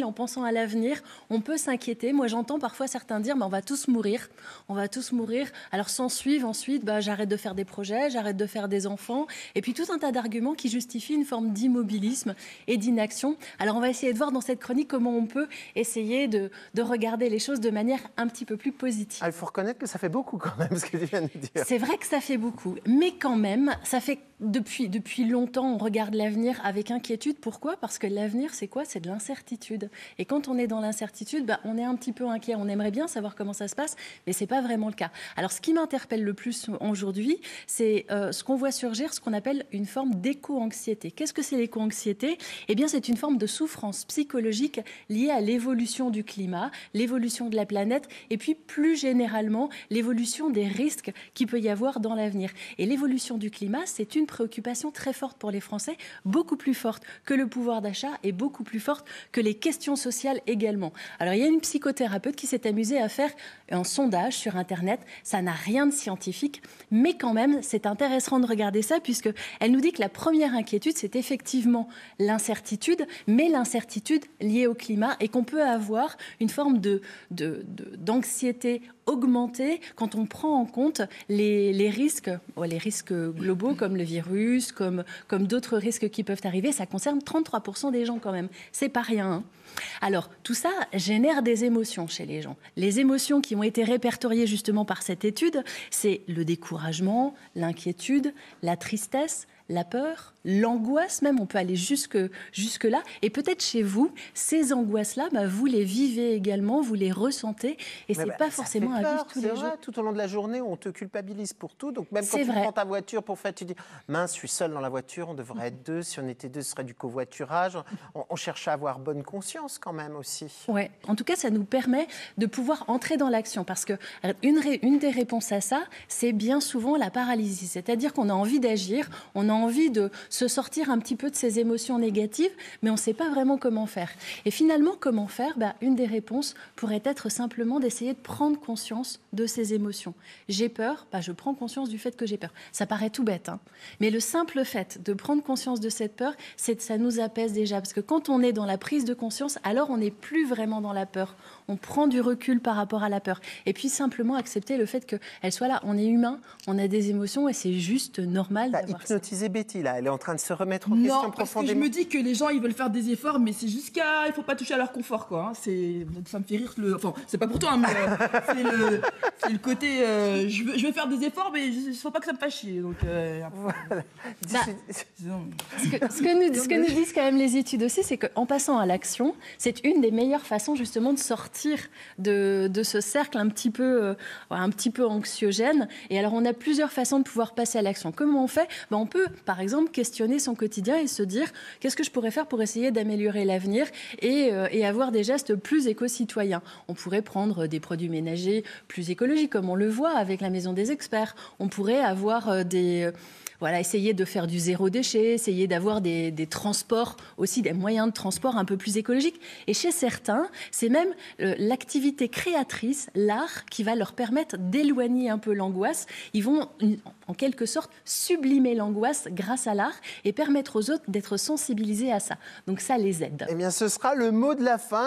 En pensant à l'avenir, on peut s'inquiéter. Moi, j'entends parfois certains dire on va tous mourir. On va tous mourir. Alors, s'en suivent ensuite, j'arrête de faire des projets, j'arrête de faire des enfants. Et puis, tout un tas d'arguments qui justifient une forme d'immobilisme et d'inaction. Alors, on va essayer de voir dans cette chronique comment on peut essayer de regarder les choses de manière un petit peu plus positive. Il faut reconnaître que ça fait beaucoup quand même, ce que tu viens de dire. C'est vrai que ça fait beaucoup. Mais quand même, ça fait depuis longtemps, on regarde l'avenir avec inquiétude. Pourquoi ? Parce que l'avenir, c'est quoi ? C'est de l'incertitude. Et quand on est dans l'incertitude, on est un petit peu inquiet. On aimerait bien savoir comment ça se passe, mais ce n'est pas vraiment le cas. Alors, ce qui m'interpelle le plus aujourd'hui, c'est ce qu'on voit surgir, ce qu'on appelle une forme d'éco-anxiété. Qu'est-ce que c'est l'éco-anxiété ? Eh bien, c'est une forme de souffrance psychologique liée à l'évolution du climat, l'évolution de la planète, et puis plus généralement, l'évolution des risques qu'il peut y avoir dans l'avenir. Et l'évolution du climat, c'est une préoccupation très forte pour les Français, beaucoup plus forte que le pouvoir d'achat et beaucoup plus forte que les questions sociales également. Alors, il y a une psychothérapeute qui s'est amusée à faire un sondage sur Internet. Ça n'a rien de scientifique, mais quand même, c'est intéressant de regarder ça puisqu'elle nous dit que la première inquiétude, c'est effectivement l'incertitude, mais l'incertitude liée au climat et qu'on peut avoir une forme d'anxiété augmentée quand on prend en compte les risques globaux comme le virus, comme d'autres risques qui peuvent arriver. Ça concerne 33% des gens quand même. C'est pas rien, hein. Alors, tout ça génère des émotions chez les gens. Les émotions qui ont été répertoriées justement par cette étude, c'est le découragement, l'inquiétude, la tristesse, la peur, l'angoisse même, on peut aller jusque-là. Et peut-être chez vous, ces angoisses-là, vous les vivez également, vous les ressentez. Et ce n'est pas forcément à vivre tous les jours. Tout au long de la journée, on te culpabilise pour tout. Donc même quand tu prends ta voiture pour faire, tu dis « Mince, je suis seule dans la voiture, on devrait être deux. Si on était deux, ce serait du covoiturage. » On cherche à avoir bonne conscience quand même aussi. Oui, en tout cas, ça nous permet de pouvoir entrer dans l'action. Parce qu'une des réponses à ça, c'est bien souvent la paralysie. C'est-à-dire qu'on a envie d'agir, on a envie de se sortir un petit peu de ces émotions négatives, mais on ne sait pas vraiment comment faire. Et finalement, comment faire ? Une des réponses pourrait être simplement d'essayer de prendre conscience de ces émotions. J'ai peur, je prends conscience du fait que j'ai peur. Ça paraît tout bête, hein, mais le simple fait de prendre conscience de cette peur, ça nous apaise déjà. Parce que quand on est dans la prise de conscience, alors on n'est plus vraiment dans la peur. On prend du recul par rapport à la peur. Et puis simplement accepter le fait qu'elle soit là. On est humain, on a des émotions et c'est juste normal d'avoir ça. Hypnotisé Betty, là. Elle est en train de se remettre en question profondément. Non, parce que je me dis que les gens, ils veulent faire des efforts, mais c'est jusqu'à... Il ne faut pas toucher à leur confort, quoi. Ça me fait rire. Enfin, c'est pas pour toi, mais c'est le côté... je vais faire des efforts, mais il ne faut pas que ça me fasse chier. Donc, voilà. Ce que nous disent quand même les études aussi, c'est qu'en passant à l'action, c'est une des meilleures façons justement de sortir de ce cercle un petit peu anxiogène. Et alors, on a plusieurs façons de pouvoir passer à l'action. Comment on fait ? On peut, par exemple, questionner son quotidien et se dire qu'est-ce que je pourrais faire pour essayer d'améliorer l'avenir et avoir des gestes plus éco-citoyens. On pourrait prendre des produits ménagers plus écologiques, comme on le voit avec la Maison des Experts. On pourrait avoir essayer de faire du zéro déchet, essayer d'avoir des transports, aussi des moyens de transport un peu plus écologiques. Et chez certains, c'est même l'activité créatrice, l'art, qui va leur permettre d'éloigner un peu l'angoisse. Ils vont, en quelque sorte, sublimer l'angoisse grâce à l'art et permettre aux autres d'être sensibilisés à ça. Donc ça les aide. Eh bien, ce sera le mot de la fin.